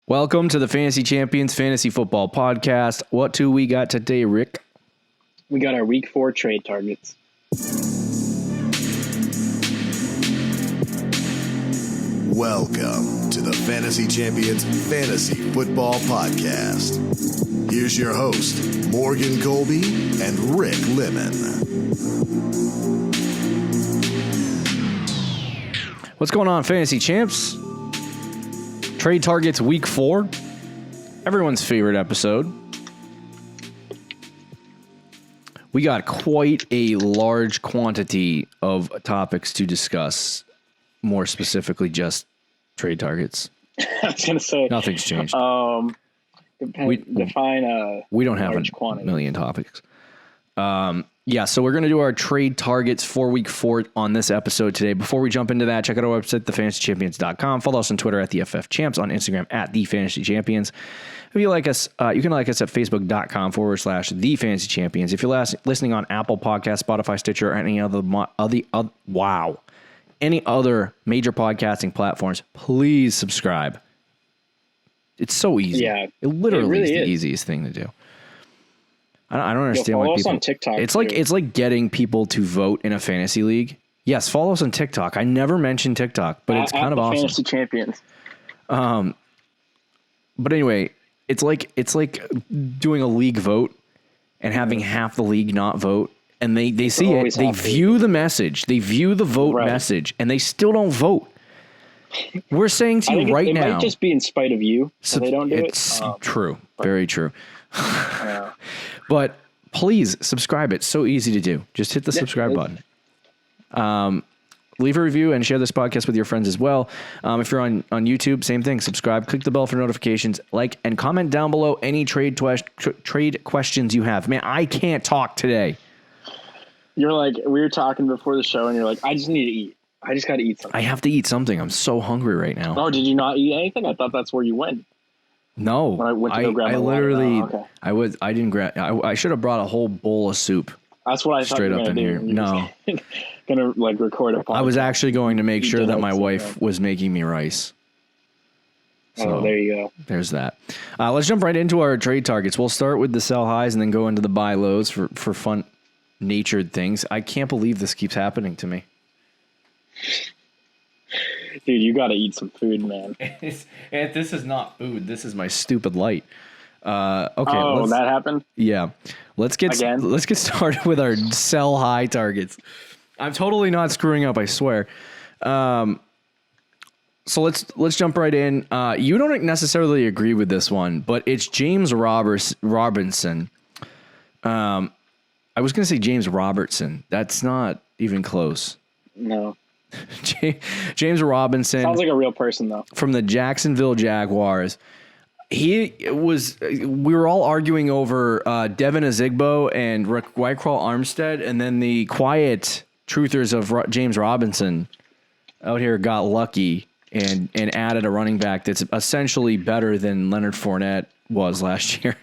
Welcome to the Fantasy Champions Fantasy Football Podcast. What do we got today, Rick? We got our Week 4 trade targets. Welcome to the Fantasy Champions Fantasy Football Podcast. Here's your host, Morgan Colby and Rick Lemon. What's going on, Fantasy Champs? Trade targets Week 4. Everyone's favorite episode. We got quite a large quantity of topics to discuss. More specifically, just trade targets. I was going to say nothing's changed. We don't have a million topics. So we're going to do our trade targets for Week 4 on this episode today. Before we jump into that, check out our website, thefantasychampions.com. Follow us on Twitter at @TheFFChamps, on Instagram at @TheFantasyChampions. If you like us, you can like us at facebook.com/TheFantasyChampions. If you're listening on Apple Podcasts, Spotify, Stitcher, or any other major podcasting platforms, please subscribe. It's so easy. Yeah, it literally really is the is. easiest thing to do. I don't understand why follow people. us on TikTok. It's like getting people to vote in a fantasy league. Yes, follow us on TikTok. I never mentioned TikTok, but it's kind of awesome. Fantasy Champions. But anyway, it's like doing a league vote and having half the league not vote, and they see it, they view the message, they view the vote message, and they still don't vote. We're saying to you right now, it might just be in spite of you. So they don't do it's true, very true. But please subscribe. It's so easy to do. Just hit the subscribe button. Leave a review and share this podcast with your friends as well. If you're on YouTube, same thing. Subscribe, click the bell for notifications, like, and comment down below any trade questions you have. Man, I can't talk today. You're like, we were talking before the show, and you're like, I just need to eat. I just got to eat something. I have to eat something. I'm so hungry right now. Oh, did you not eat anything? I thought that's where you went. No, when I went to go grab I literally, okay. I didn't grab. I should have brought a whole bowl of soup. That's what I thought straight you were up in do. here. No, gonna record a podcast. I was actually going to make sure that my wife was making me rice. So there you go. There's that. Let's jump right into our trade targets. We'll start with the sell highs and then go into the buy lows for fun natured things. I can't believe this keeps happening to me. Dude, you got to eat some food, man. This is not food. This is my stupid light. Okay. Oh, that happened? Yeah. Let's get started with our sell high targets. I'm totally not screwing up, I swear. So let's jump right in. You don't necessarily agree with this one, but it's James Robinson. I was going to say James Robertson. That's not even close. No. James Robinson. Sounds like a real person, though. From the Jacksonville Jaguars. We were all arguing over Devin Azigbo and Wycroft Armstead, and then the quiet truthers of James Robinson out here got lucky and added a running back that's essentially better than Leonard Fournette was last year.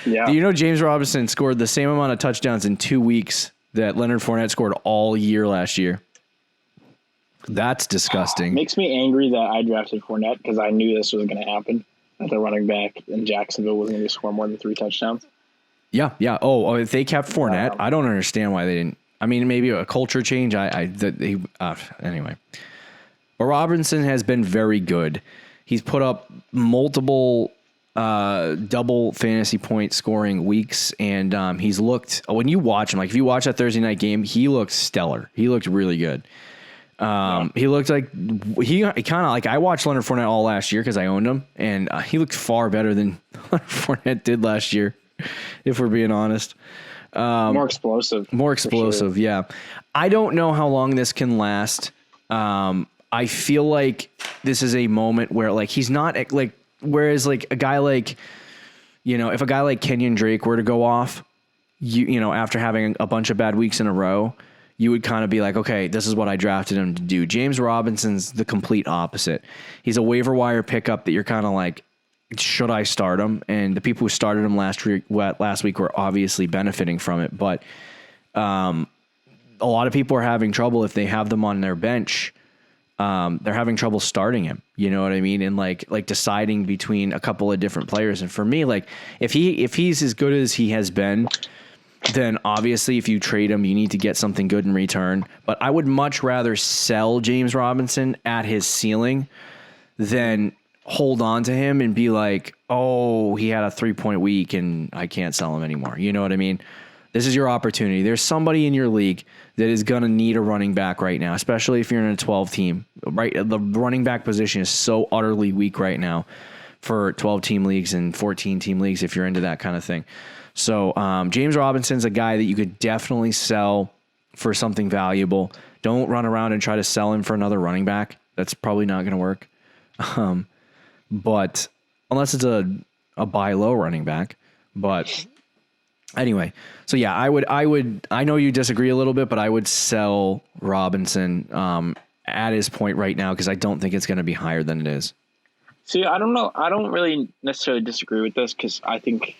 Yeah. Do you know James Robinson scored the same amount of touchdowns in 2 weeks that Leonard Fournette scored all year last year? That's disgusting. Makes me angry that I drafted Fournette because I knew this was going to happen. That the running back in Jacksonville wasn't going to score more than 3 touchdowns. Yeah. Oh, if they kept Fournette, I don't understand why they didn't. I mean, maybe a culture change. Anyway. But Robinson has been very good. He's put up multiple double fantasy point scoring weeks, and he's looked. When you watch him, like if you watch that Thursday night game, he looked stellar. He looked really good. He looked like he kind of like I watched Leonard Fournette all last year because I owned him, and he looked far better than Leonard Fournette did last year, if we're being honest. More explosive. Sure. Yeah. I don't know how long this can last. I feel like this is a moment where like he's not like, whereas like a guy like, if a guy like Kenyon Drake were to go off, after having a bunch of bad weeks in a row, you would kind of be like, okay, this is what I drafted him to do. James Robinson's the complete opposite. He's a waiver wire pickup that you're kind of like, should I start him? And the people who started him last week were obviously benefiting from it. But a lot of people are having trouble if they have them on their bench they're having trouble starting him. You know what I mean? And like deciding between a couple of different players. And for me, like if he's as good as he has been, then obviously if you trade him, you need to get something good in return. But I would much rather sell James Robinson at his ceiling than hold on to him and be like, oh, he had a 3-point week and I can't sell him anymore. You know what I mean? This is your opportunity. There's somebody in your league that is going to need a running back right now, especially if you're in a 12 team, right? The running back position is so utterly weak right now for 12 team leagues and 14 team leagues if you're into that kind of thing. So James Robinson's a guy that you could definitely sell for something valuable. Don't run around and try to sell him for another running back. That's probably not going to work. But unless it's a buy low running back, but anyway, so yeah, I know you disagree a little bit, but I would sell Robinson, at his point right now, because I don't think it's going to be higher than it is. See, I don't know. I don't really necessarily disagree with this because I think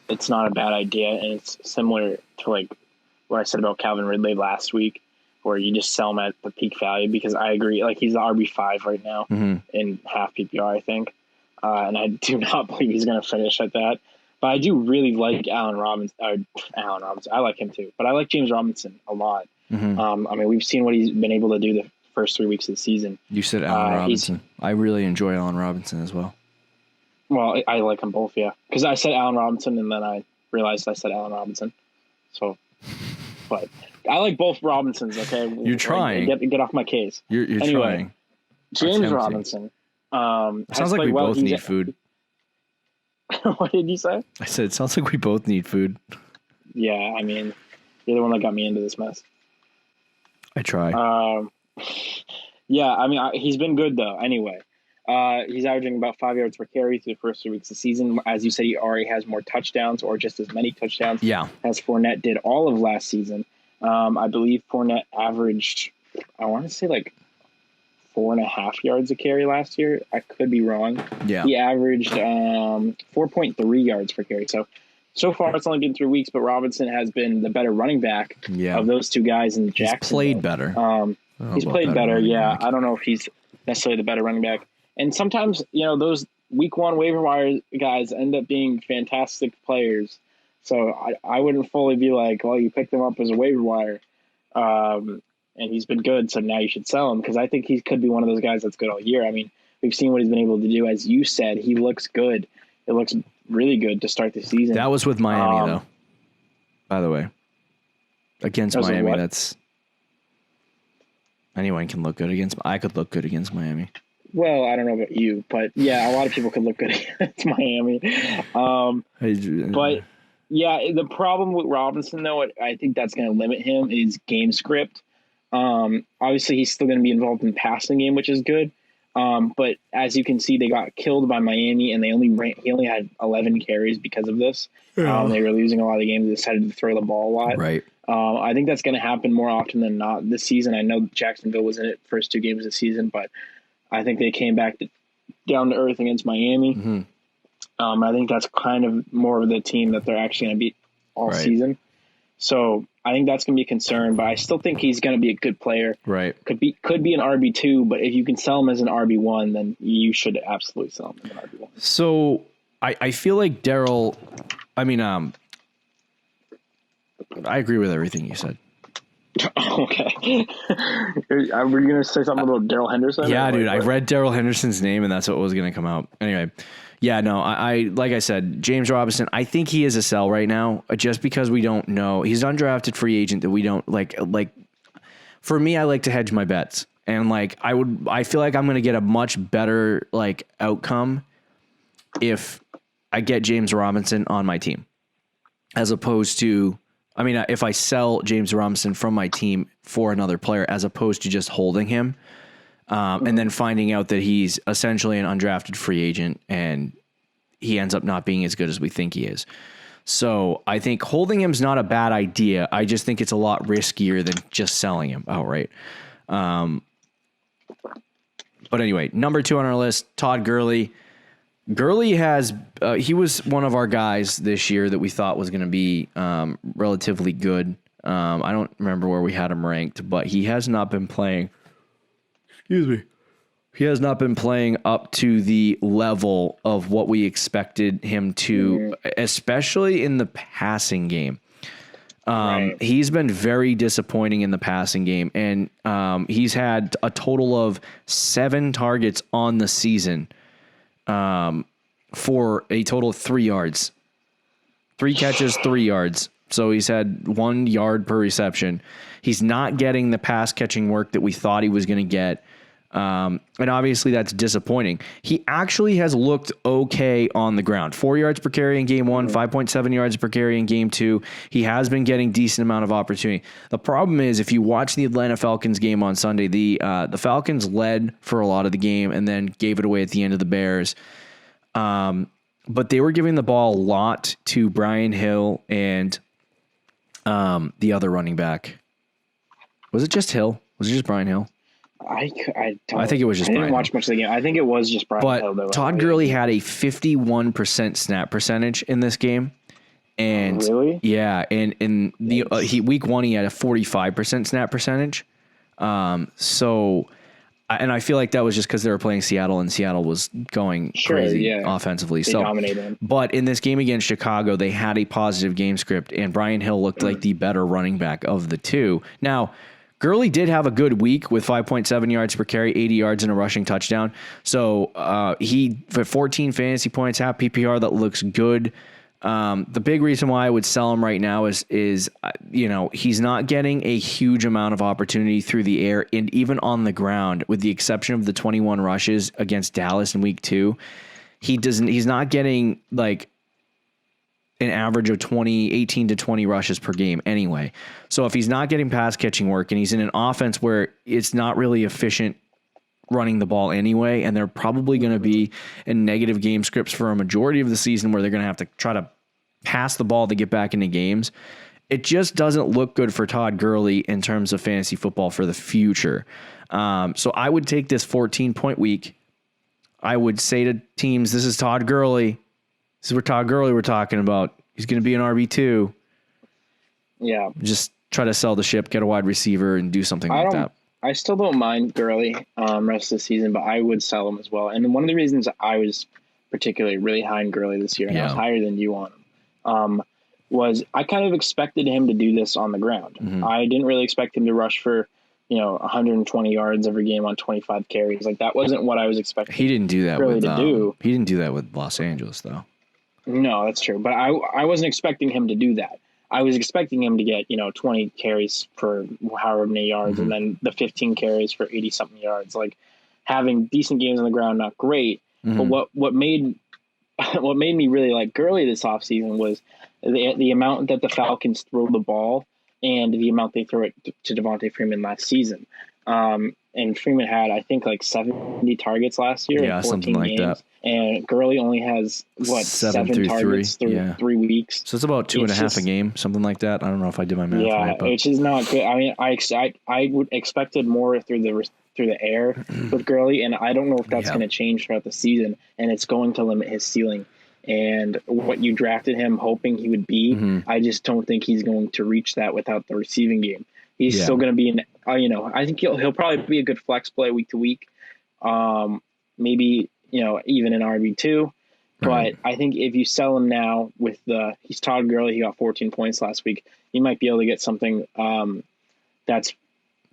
it's not a bad idea. And it's similar to like what I said about Calvin Ridley last week, where you just sell him at the peak value, because I agree. Like he's the RB5 right now in half PPR, I think. And I do not believe he's going to finish at that. But I do really like Allen Robinson. I like him too. But I like James Robinson a lot. I mean, we've seen what he's been able to do the first 3 weeks of the season. You said Allen Robinson. I really enjoy Allen Robinson as well. Well, I like them both, yeah. Because I said Allen Robinson, and then I realized I said Allen Robinson. So, but I like both Robinsons, okay? You're trying. Get off my case. You're anyway, trying. James Robinson. It sounds like we both need food. What did you say? I said, it sounds like we both need food. Yeah, I mean, you're the one that got me into this mess. I try. Yeah, I mean, he's been good, though. Anyway, he's averaging about 5 yards per carry through the first 3 weeks of the season. As you said, he already has more touchdowns, or just as many touchdowns as Fournette did all of last season. I believe Fournette averaged, I want to say like 4.5 yards a carry last year. I could be wrong. Yeah. He averaged 4.3 yards per carry. So far it's only been 3 weeks, but Robinson has been the better running back of those two guys in Jacksonville. He's played better. He's played better, yeah. I don't know if he's necessarily the better running back. And sometimes, those week one waiver wire guys end up being fantastic players. So I wouldn't fully be like, well, you picked him up as a waiver wire. And he's been good, so now you should sell him, because I think he could be one of those guys that's good all year. I mean, we've seen what he's been able to do. As you said, he looks good. It looks really good to start the season. That was with Miami, though. By the way, against Miami, that's anyone can look good against. I could look good against Miami. Well, I don't know about you, but yeah, a lot of people could look good against Miami. But yeah, the problem with Robinson, though, I think that's going to limit him, is game script. Obviously, he's still going to be involved in the passing game, which is good. But as you can see, they got killed by Miami, and he only had 11 carries because of this. Yeah. They were losing a lot of games. They decided to throw the ball a lot. Right. I think that's going to happen more often than not this season. I know Jacksonville was in it first 2 games of the season, but I think they came back down to earth against Miami. I think that's kind of more of the team that they're actually going to beat all season. So I think that's going to be a concern, but I still think he's going to be a good player. Right. Could be an RB2, but if you can sell him as an RB1, then you should absolutely sell him as an RB1. So I feel like Darrell, I agree with everything you said. Okay. Were you going to say something about Darrell Henderson? Yeah, dude. I read Darrell Henderson's name, and that's what was going to come out. Anyway. Yeah, no, I like I said, James Robinson, I think he is a sell right now, just because we don't know. He's an undrafted free agent that we don't like. For me, I like to hedge my bets, and I feel like I'm going to get a much better outcome if I get James Robinson on my team, as opposed to, if I sell James Robinson from my team for another player, as opposed to just holding him. And then finding out that he's essentially an undrafted free agent and he ends up not being as good as we think he is. So I think holding him is not a bad idea. I just think it's a lot riskier than just selling him outright. But anyway, number 2 on our list, Todd Gurley. Gurley he was one of our guys this year that we thought was going to be relatively good. I don't remember where we had him ranked, but he has not been playing. excuse me, he has not been playing up to the level of what we expected him to, especially in the passing game. Right. He's been very disappointing in the passing game, and he's had a total of 7 targets on the season for a total of 3 yards. 3 catches, 3 yards. So he's had 1 yard per reception. He's not getting the pass catching work that we thought he was going to get. And obviously that's disappointing. He actually has looked okay on the ground. 4 yards per carry in game 1, 5.7 yards per carry in game 2. He has been getting decent amount of opportunity. The problem is, if you watch the Atlanta Falcons game on Sunday, the Falcons led for a lot of the game and then gave it away at the end of the Bears. But they were giving the ball a lot to Brian Hill and the other running back. Was it just Hill? Was it just Brian Hill? I think it was just I Brian didn't watch much of the game. I think it was just Brian Hill. But Todd Gurley had a 51% snap percentage in this game. And really? Yeah, and in the week 1 he had a 45% snap percentage. So and I feel like that was just because they were playing Seattle and Seattle was going crazy offensively. They dominated him. But in this game against Chicago, they had a positive game script, and Brian Hill looked like the better running back of the two. Now, Gurley did have a good week with 5.7 yards per carry, 80 yards and a rushing touchdown. So he, for 14 fantasy points, half PPR, that looks good. The big reason why I would sell him right now is he's not getting a huge amount of opportunity through the air and even on the ground, with the exception of the 21 rushes against Dallas in week 2. He's not getting like an average of 18 to 20 rushes per game anyway. So if he's not getting pass catching work and he's in an offense where it's not really efficient running the ball anyway, and they're probably going to be in negative game scripts for a majority of the season where they're going to have to try to pass the ball to get back into games, it just doesn't look good for Todd Gurley in terms of fantasy football for the future. So I would take this 14-point week. I would say to teams, this is Todd Gurley. This is where Todd Gurley we're talking about. He's going to be an RB2. Yeah. Just try to sell the ship, get a wide receiver, and do something like that. I still don't mind Gurley rest of the season, but I would sell him as well. And one of the reasons I was particularly really high on Gurley this year, and I was higher than you on him, was I kind of expected him to do this on the ground. Mm-hmm. I didn't really expect him to rush for 120 yards every game on 25 carries. Like, that wasn't what I was expecting. He didn't do that Gurley with to do. He didn't do that with Los Angeles, though. No, that's true. But I wasn't expecting him to do that. I was expecting him to get, 20 carries for however many yards, and then the 15 carries for 80-something yards. Like, having decent games on the ground, not great. But what made me really like Gurley this offseason was the amount that the Falcons throw the ball and the amount they throw it to Devontae Freeman last season. And Freeman had, I think, like 70 targets last year. Yeah, 14 something like games. that. And Gurley only has, 7 targets through 3 weeks. So it's about 2.5 a game, something like that. I don't know if I did my math right. But which is not good. I mean, I would expected more through the air with Gurley, and I don't know if that's going to change throughout the season, and it's going to limit his ceiling. And what you drafted him hoping he would be, I just don't think he's going to reach that without the receiving game. He's still going to be I think he'll probably be a good flex play week to week. Maybe, even an RB2. But I think if you sell him now he's Todd Gurley, he got 14 points last week. You might be able to get something that's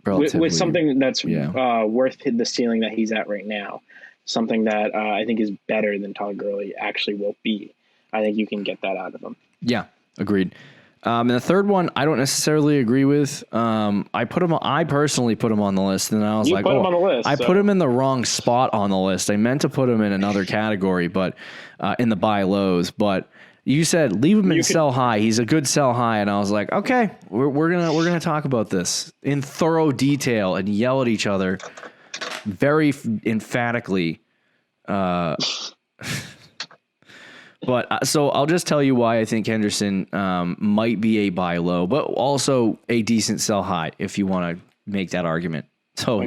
with something that's worth the ceiling that he's at right now. Something that I think is better than Todd Gurley actually will be. I think you can get that out of him. Yeah, agreed. And the third one, I don't necessarily agree with. I personally put him on the list, and I was put him on the list, I put him in the wrong spot on the list. I meant to put him in another category, but in the buy lows. But you said leave him in sell high. He's a good sell high, and I was like, okay, we're gonna talk about this in thorough detail and yell at each other very emphatically. But so I'll just tell you why I think Henderson might be a buy low, but also a decent sell high if you want to make that argument. So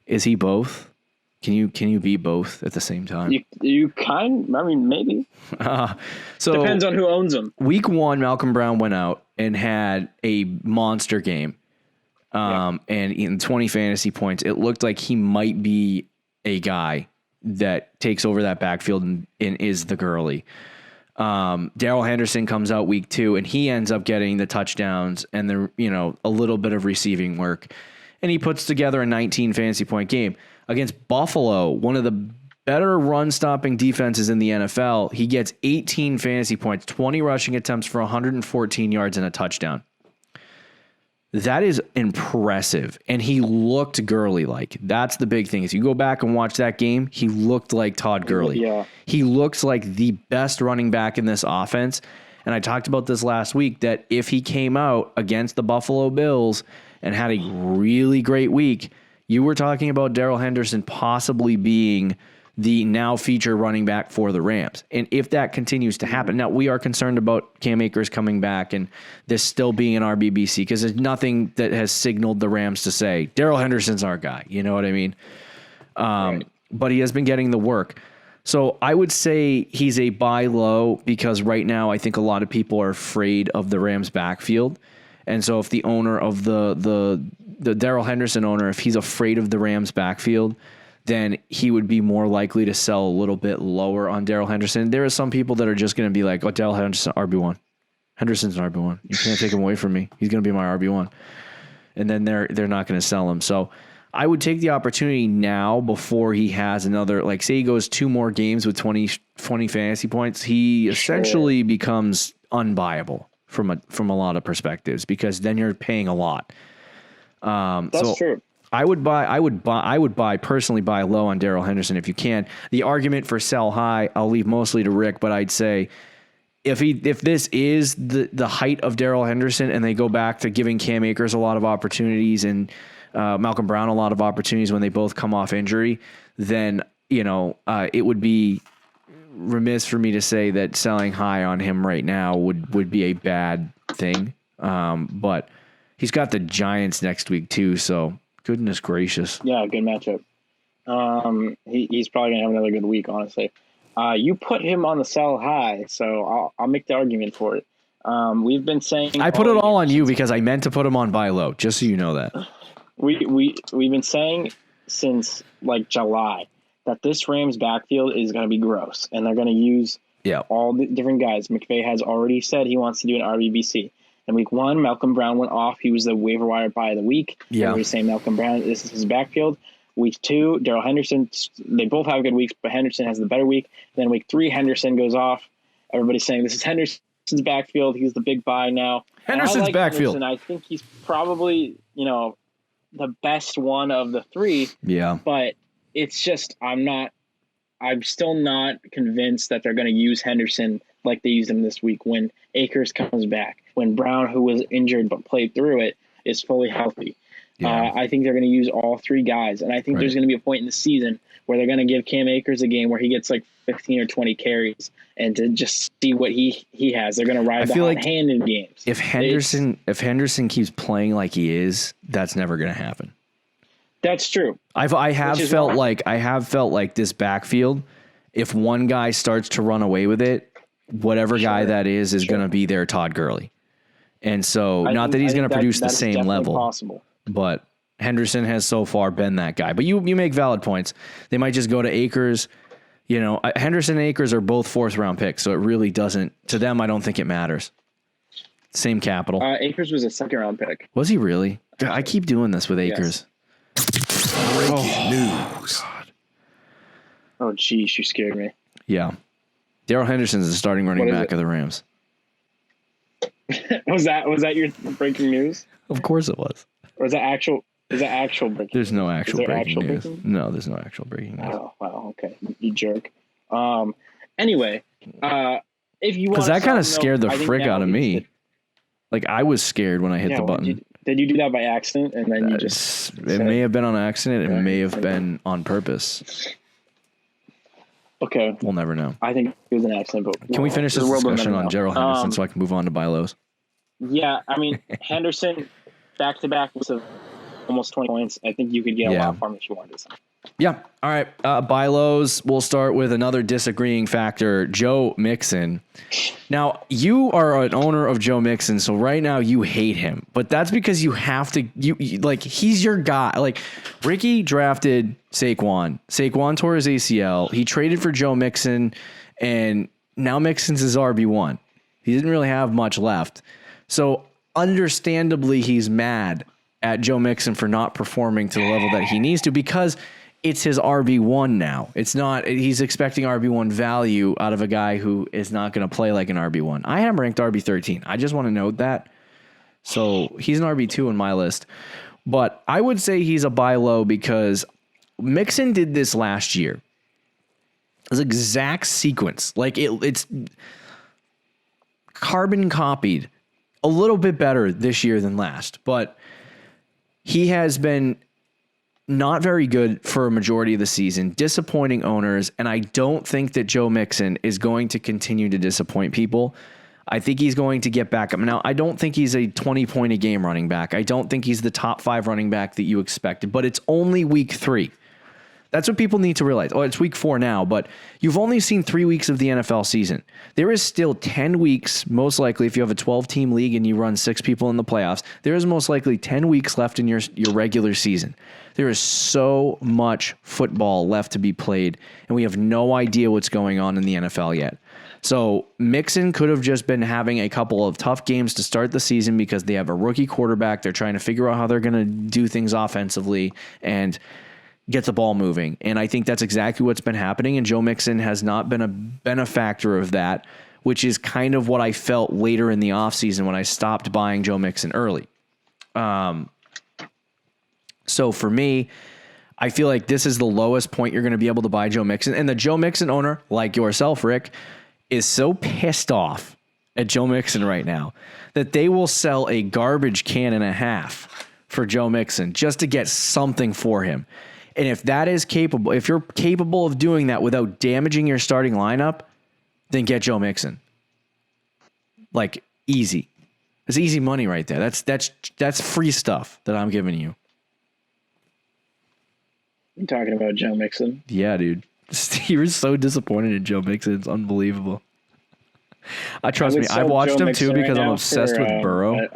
is he both? Can you be both at the same time? Maybe. So depends on who owns him. Week 1, Malcolm Brown went out and had a monster game. And in 20 fantasy points, it looked like he might be a guy that takes over that backfield and is the Gurley. Darrell Henderson comes out week 2 and he ends up getting the touchdowns and a little bit of receiving work. And he puts together a 19 fantasy point game against Buffalo, one of the better run stopping defenses in the NFL. He gets 18 fantasy points, 20 rushing attempts for 114 yards and a touchdown. That is impressive. And he looked Gurley-like. That's the big thing. Is you go back and watch that game, he looked like Todd Gurley. Yeah. He looks like the best running back in this offense. And I talked about this last week, that if he came out against the Buffalo Bills and had a really great week, you were talking about Darrell Henderson possibly being the now feature running back for the Rams. And if that continues to happen, now we are concerned about Cam Akers coming back and this still being an RBBC, because there's nothing that has signaled the Rams to say, Darrell Henderson's our guy. You know what I mean? Right. But he has been getting the work. So I would say he's a buy low, because right now I think a lot of people are afraid of the Rams backfield. And so if the owner of the Darrell Henderson owner, if he's afraid of the Rams backfield, then he would be more likely to sell a little bit lower on Darrell Henderson. There are some people that are just going to be like, oh, Darrell Henderson, RB1. Henderson's an RB1. You can't take him away from me. He's going to be my RB1. And then they're not going to sell him. So I would take the opportunity now before he has another, like say he goes 2 more games with 20 fantasy points. He essentially becomes unbuyable from a lot of perspectives, because then you're paying a lot. That's true. I would personally buy low on Darrell Henderson if you can. The argument for sell high, I'll leave mostly to Rick, but I'd say if this is the height of Darrell Henderson and they go back to giving Cam Akers a lot of opportunities and Malcolm Brown a lot of opportunities when they both come off injury, then it would be remiss for me to say that selling high on him right now would be a bad thing. But he's got the Giants next week too, so goodness gracious. Yeah, good matchup. He's probably gonna have another good week, honestly. You put him on the sell high, so I'll make the argument for it. We've been saying I put it all on you because I meant to put him on buy low, just so you know that. We've been saying since like July that this Rams backfield is going to be gross, and they're going to use all the different guys. McVay has already said he wants to do an RBBC. In week 1, Malcolm Brown went off. He was the waiver wire buy of the week. Yeah. We were saying Malcolm Brown, this is his backfield. Week 2, Darrell Henderson, they both have good weeks, but Henderson has the better week. Then week 3, Henderson goes off. Everybody's saying this is Henderson's backfield. He's the big buy now. Henderson's backfield. Henderson. I think he's probably, the best one of the 3. Yeah. But it's just, I'm still not convinced that they're going to use Henderson like they used him this week when Akers comes back, when Brown, who was injured but played through it, is fully healthy. Yeah. I think they're going to use all 3 guys, and I think there's going to be a point in the season where they're going to give Cam Akers a game where he gets like 15 or 20 carries, and to just see what he has. They're going to ride the hot hand in games. If Henderson keeps playing like he is, that's never going to happen. That's true. I have felt like this backfield, if one guy starts to run away with it, whatever guy that is going to be their Todd Gurley. And so not that he's going to produce the same level, possible. But Henderson has so far been that guy. But you make valid points. They might just go to Akers. Henderson and Akers are both 4th round picks, so it really doesn't, to them, I don't think it matters. Same capital. Akers was a 2nd round pick. Was he really? I keep doing this with Akers. Yes. Breaking news. God. Oh, geez, you scared me. Yeah. Darrell Henderson is the starting running back of the Rams. Was that your breaking news? Of course it was. Or is that actual breaking There's no actual breaking news. Breaking? No, there's no actual breaking news. Oh, wow, okay. You jerk. Anyway, if you want, because that kind of scared the frick out of me. Like, I was scared when I hit the button. Did you do that by accident? And then you just... It may have been on accident. It may have been on purpose. Okay. We'll never know. I think it was an accident. But can we finish this discussion on Darrell Henderson so I can move on to buy lows? Yeah, I mean, Henderson, back-to-back was almost 20 points. I think you could get a lot from him if you wanted to. Yeah. All right. Buy lows. We'll start with another disagreeing factor, Joe Mixon. Now, you are an owner of Joe Mixon, so right now you hate him. But that's because you have to, like, he's your guy. Like, Ricky drafted Saquon. Saquon tore his ACL. He traded for Joe Mixon, and now Mixon's his RB1. He didn't really have much left. So, understandably, he's mad at Joe Mixon for not performing to the level that he needs to, because it's his RB1 now. It's not, he's expecting RB1 value out of a guy who is not going to play like an RB1. I have him ranked RB13. I just want to note that. So he's an RB2 in my list. But I would say he's a buy low because Mixon did this last year. It's exact sequence. Like it's carbon copied. A little bit better this year than last. But he has been not very good for a majority of the season, disappointing owners, and I don't think that Joe Mixon is going to continue to disappoint people. I think he's going to get back up. Now, I don't think he's a 20-point-a-game running back. I don't think he's the top 5 running back that you expected, but it's only week 3. That's what people need to realize. Oh, it's week 4 now, but you've only seen 3 weeks of the NFL season. There is still 10 weeks, most likely, if you have a 12-team league and you run 6 people in the playoffs, there is most likely 10 weeks left in your regular season. There is so much football left to be played, and we have no idea what's going on in the NFL yet. So Mixon could have just been having a couple of tough games to start the season because they have a rookie quarterback. They're trying to figure out how they're going to do things offensively and get the ball moving. And I think that's exactly what's been happening, and Joe Mixon has not been a benefactor of that, which is kind of what I felt later in the offseason when I stopped buying Joe Mixon early. So for me, I feel like this is the lowest point you're going to be able to buy Joe Mixon. And the Joe Mixon owner, like yourself, Rick, is so pissed off at Joe Mixon right now that they will sell a garbage can and a half for Joe Mixon just to get something for him. And if that is capable, if you're capable of doing that without damaging your starting lineup, then get Joe Mixon. Like, easy. It's easy money right there. That's free stuff that I'm giving you. You talking about Joe Mixon? Yeah, dude. You were so disappointed in Joe Mixon. It's unbelievable. Trust me, I watched him too because I'm obsessed with Burrow.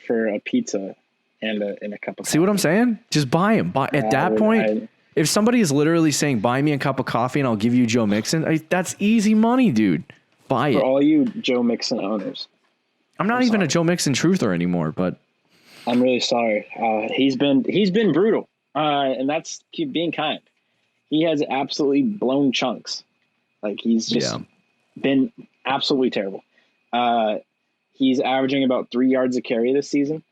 For a pizza and a cup of coffee. See what I'm saying? Just buy him. At that point, if somebody is literally saying, buy me a cup of coffee and I'll give you Joe Mixon, that's easy money, dude. Buy it. For all you Joe Mixon owners. I'm not even a Joe Mixon truther anymore, but I'm really sorry. He's been brutal. And that's being kind. He has absolutely blown chunks. Like, he's just been absolutely terrible. He's averaging about 3 yards a carry this season,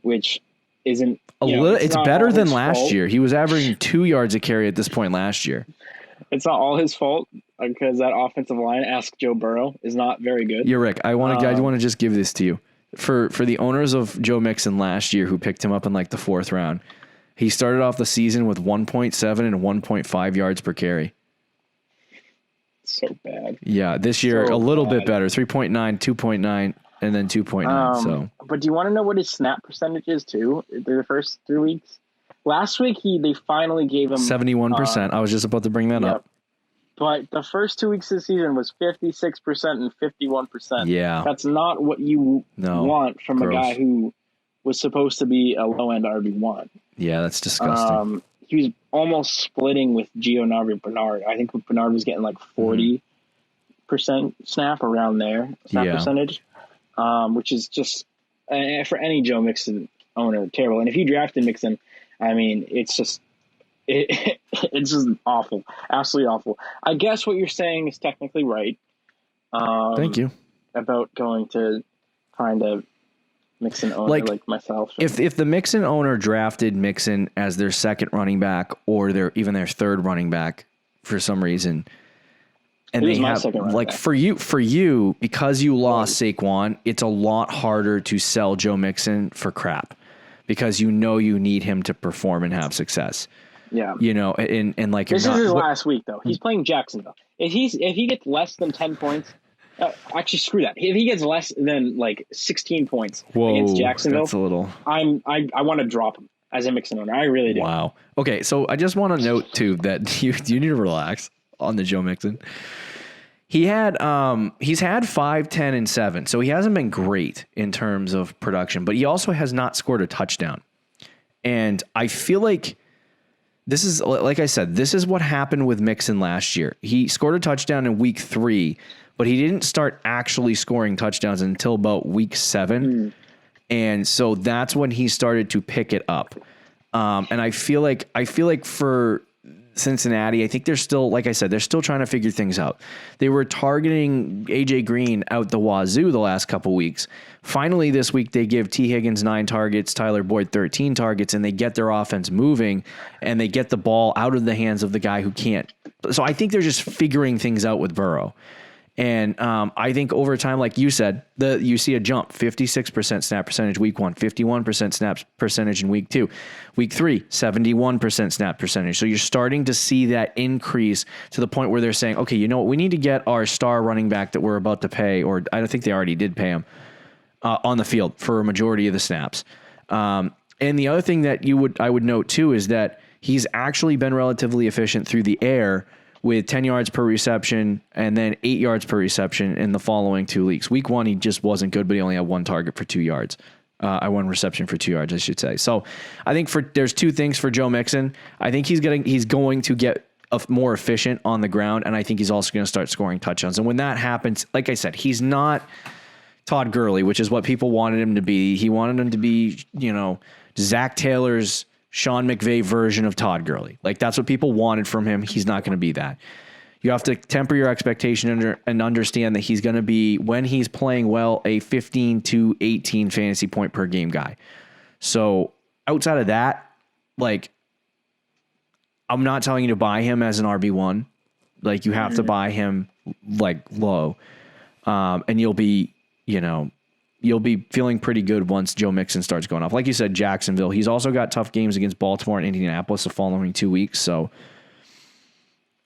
which isn't a little. It's better than last year. He was averaging 2 yards a carry at this point last year. It's not all his fault because that offensive line, ask Joe Burrow, is not very good. You're Rick. I want to just give this to you for the owners of Joe Mixon last year who picked him up in like the 4th round. He started off the season with 1.7 and 1.5 yards per carry. So bad. Yeah, this year a little bit better. 3.9, 2.9, and then 2.9. So, but do you want to know what his snap percentage is too? The first 3 weeks. Last week they finally gave him 71%. I was just about to bring that up. But the first 2 weeks of the season was 56% and 51%. Yeah, that's not what you want from a guy who was supposed to be a low-end RB1. Yeah, that's disgusting. He was almost splitting with Gio Bernard. I think Bernard was getting like 40% snap around there, percentage, which is just, for any Joe Mixon owner, terrible. And if you drafted Mixon, I mean, it's just awful. Absolutely awful. I guess what you're saying is technically right. Thank you. About going to find a Mixon owner like myself. If the Mixon owner drafted Mixon as their second running back or their 3rd running back for some reason, and they have like for you because you lost Saquon, it's a lot harder to sell Joe Mixon for crap because you need him to perform and have success. Yeah, and like this is his last week though. He's playing Jacksonville. If he gets less than 10 points. Actually, screw that. If he gets less than like 16 points against Jacksonville, that's a little. I want to drop him. as a Mixon owner. I really do. Wow. Okay, so I just want to note too that you need to relax on the Joe Mixon. He's had 5, 10, and 7, so he hasn't been great in terms of production, but he also has not scored a touchdown. And I feel like this is, like I said, this is what happened with Mixon last year. He scored a touchdown in week 3, but he didn't start actually scoring touchdowns until about week 7. And so that's when he started to pick it up. And I feel like for Cincinnati, I think they're still, like I said, they're still trying to figure things out. They were targeting AJ Green out the wazoo the last couple weeks. Finally, this week they give T. Higgins 9 targets, Tyler Boyd 13 targets, and they get their offense moving, and they get the ball out of the hands of the guy who can't. So I think they're just figuring things out with Burrow. And I think over time, like you said, you see a jump, 56% snap percentage week 1, 51% snap percentage in week 2. Week 3, 71% snap percentage. So you're starting to see that increase to the point where they're saying, okay, you know what? We need to get our star running back that we're about to pay, or I don't think they already did pay him, on the field for a majority of the snaps. And the other thing that I would note too is that he's actually been relatively efficient through the air, with 10 yards per reception and then 8 yards per reception in the following 2 weeks. Week 1, he just wasn't good, but he only had 1 target for 2 yards. 1 reception for 2 yards, I should say. So I think there's 2 things for Joe Mixon. I think he's going to get more efficient on the ground, and I think he's also going to start scoring touchdowns. And when that happens, like I said, he's not Todd Gurley, which is what people wanted him to be. He wanted him to be, Zach Taylor's Sean McVay version of Todd Gurley. Like, that's what people wanted from him. He's not going to be that. You have to temper your expectation and understand that he's going to be, when he's playing well, a 15 to 18 fantasy point per game guy. So outside of that, like, I'm not telling you to buy him as an RB1. Like, you have to buy him like low. And you'll be feeling pretty good once Joe Mixon starts going off. Like you said, Jacksonville. He's also got tough games against Baltimore and Indianapolis the following 2 weeks. So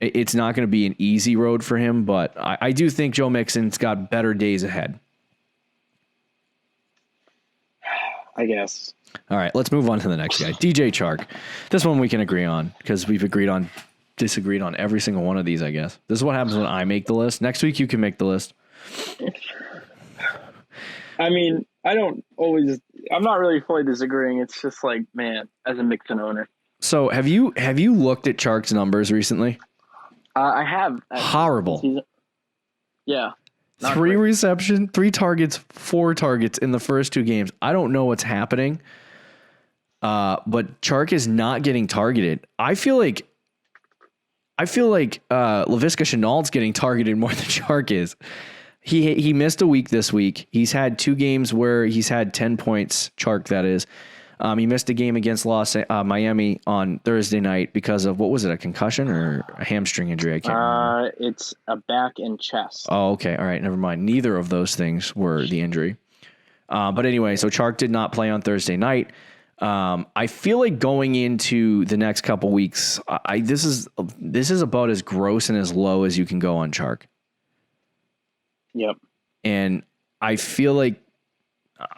it's not going to be an easy road for him, but I do think Joe Mixon's got better days ahead. I guess. All right, let's move on to the next guy, DJ Chark. This one we can agree on because we've disagreed on every single one of these, I guess. This is what happens when I make the list. Next week, you can make the list. I mean, I'm not really fully disagreeing. It's just like, man, as a Mixon owner. So have you looked at Chark's numbers recently? I have. Horrible. Yeah. 3 receptions, 3 targets, 4 targets in the first 2 games. I don't know what's happening. But Chark is not getting targeted. I feel like Laviska Shenault's getting targeted more than Chark is. He missed a week this week. He's had 2 games where he's had 10 points, Chark, that is. He missed a game against Miami on Thursday night because of, what was it, a concussion or a hamstring injury? I can't remember. It's a back and chest. Oh, okay. All right. Never mind. Neither of those things were the injury. But anyway, so Chark did not play on Thursday night. I feel like going into the next couple weeks, this is about as gross and as low as you can go on Chark. Yep. And I feel like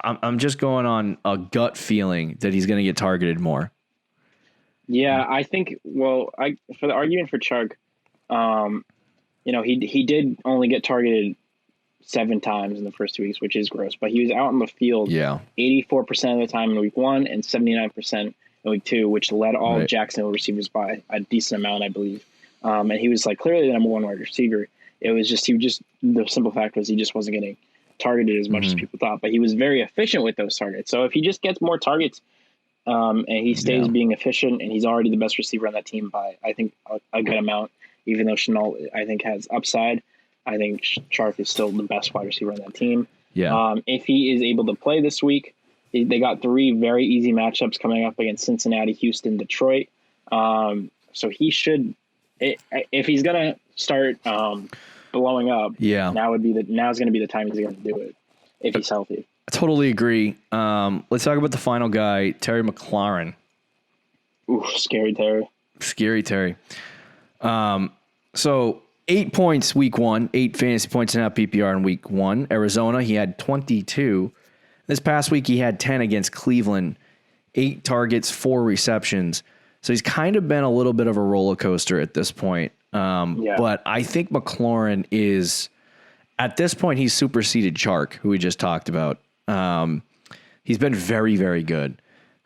I'm just going on a gut feeling that he's going to get targeted more. Yeah, I think, for the argument for Chark, he did only get targeted 7 times in the first 2 weeks, which is gross, but he was out in the field 84% of the time in week 1 and 79% in week 2, which led all Jacksonville receivers by a decent amount, I believe. And he was like clearly the number 1 wide receiver. It was just, the simple fact was he just wasn't getting targeted as much as people thought, but he was very efficient with those targets. So if he just gets more targets and he stays being efficient, and he's already the best receiver on that team by, I think, a good amount, even though Shenault, I think, has upside, I think Chark is still the best wide receiver on that team. Yeah. If he is able to play this week, they got 3 very easy matchups coming up against Cincinnati, Houston, Detroit. So he should, if he's going to start blowing up, now's going to be the time he's going to do it if he's healthy. I totally agree. Let's talk about the final guy, Terry McLaurin. Ooh, scary Terry. Scary Terry. So 8 points week 1, 8 fantasy points in PPR in week 1. Arizona, he had 22. This past week, he had 10 against Cleveland 8 targets, 4 receptions. So he's kind of been a little bit of a roller coaster at this point. But I think McLaurin is, at this point, he's superseded Chark, who we just talked about. He's been very, very good.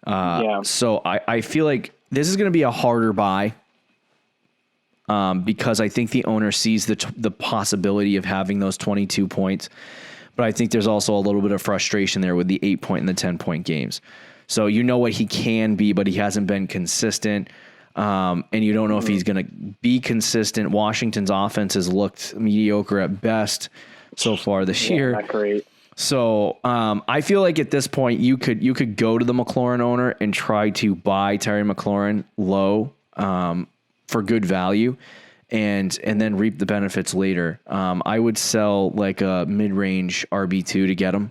So I feel like this is going to be a harder buy because I think the owner sees the possibility of having those 22 points. But I think there's also a little bit of frustration there with the 8-point and the 10-point games. So you know what he can be, but he hasn't been consistent. And you don't know if he's going to be consistent. Washington's offense has looked mediocre at best so far this year. Not great. So I feel like at this point you could go to the McLaurin owner and try to buy Terry McLaurin low for good value, and then reap the benefits later. I would sell like a mid-range RB2 to get him,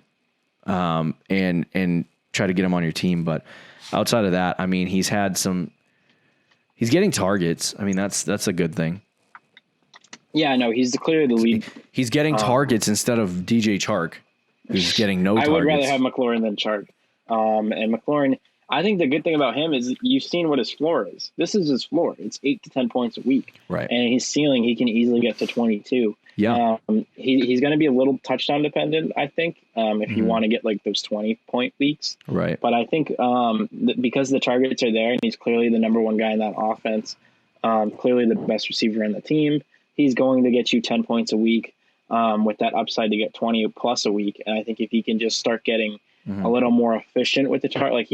and try to get him on your team. But outside of that, I mean, he's getting targets. I mean, that's a good thing. Yeah, no, he's clearly the lead. He's getting targets instead of DJ Chark, who's getting no targets. I would rather have McLaurin than Chark. And McLaurin, I think the good thing about him is you've seen what his floor is. This is his floor. It's 8 to 10 points a week. Right. And his ceiling, he can easily get to 22. Yeah. He's going to be a little touchdown dependent, I think, if you want to get like those 20-point weeks. Right. But I think because the targets are there and he's clearly the number one guy in that offense, clearly the best receiver in the team, he's going to get you 10 points a week with that upside to get 20 plus a week. And I think if he can just start getting a little more efficient with the target, like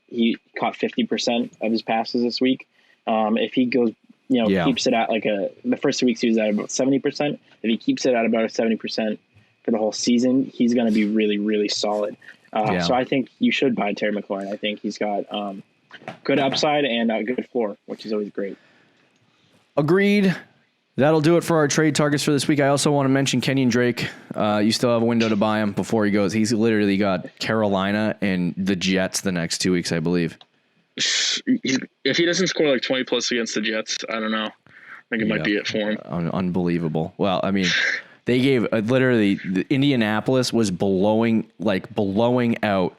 he caught 50% of his passes this week. If he goes, keeps it at like the first 2 weeks he was at about 70%. If he keeps it at about a 70% for the whole season, he's going to be really, really solid. So I think you should buy Terry McLaurin. I think he's got good upside and a good floor, which is always great. Agreed. That'll do it for our trade targets for this week. I also want to mention Kenyon Drake. You still have a window to buy him before he goes. He's literally got Carolina and the Jets the next 2 weeks, I believe. If he doesn't score like 20 plus against the Jets, I don't know. I think it might be it for him. Unbelievable. Well, I mean, they gave literally Indianapolis was blowing out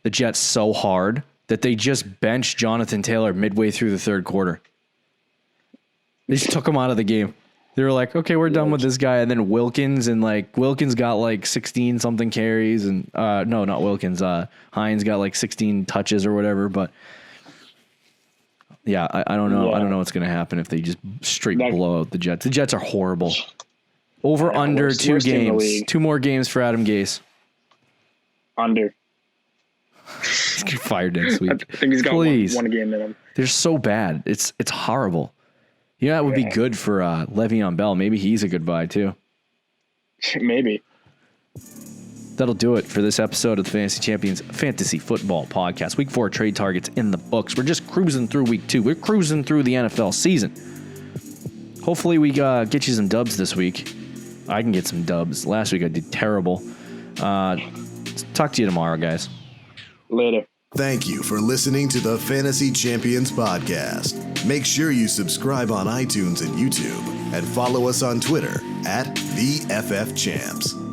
the Jets so hard that they just benched Jonathan Taylor midway through the third quarter. They just took him out of the game. They were like, okay, we're done with this guy. And then Wilkins got like 16 something carries, and no, not Wilkins. Hines got like 16 touches or whatever. But yeah, I don't know. Yeah. I don't know what's going to happen if they just straight blow out the Jets. The Jets are horrible. Over under 2 games. 2 more games for Adam Gase. Under. He's getting fired next week. I think he's got one game in him. They're so bad. It's horrible. You know, that would be good for Le'Veon Bell. Maybe he's a good buy, too. Maybe. That'll do it for this episode of the Fantasy Champions Fantasy Football Podcast. Week 4 trade targets in the books. We're just cruising through week 2. We're cruising through the NFL season. Hopefully we get you some dubs this week. I can get some dubs. Last week I did terrible. Talk to you tomorrow, guys. Later. Thank you for listening to the Fantasy Champions Podcast. Make sure you subscribe on iTunes and YouTube and follow us on Twitter @TheFFChamps.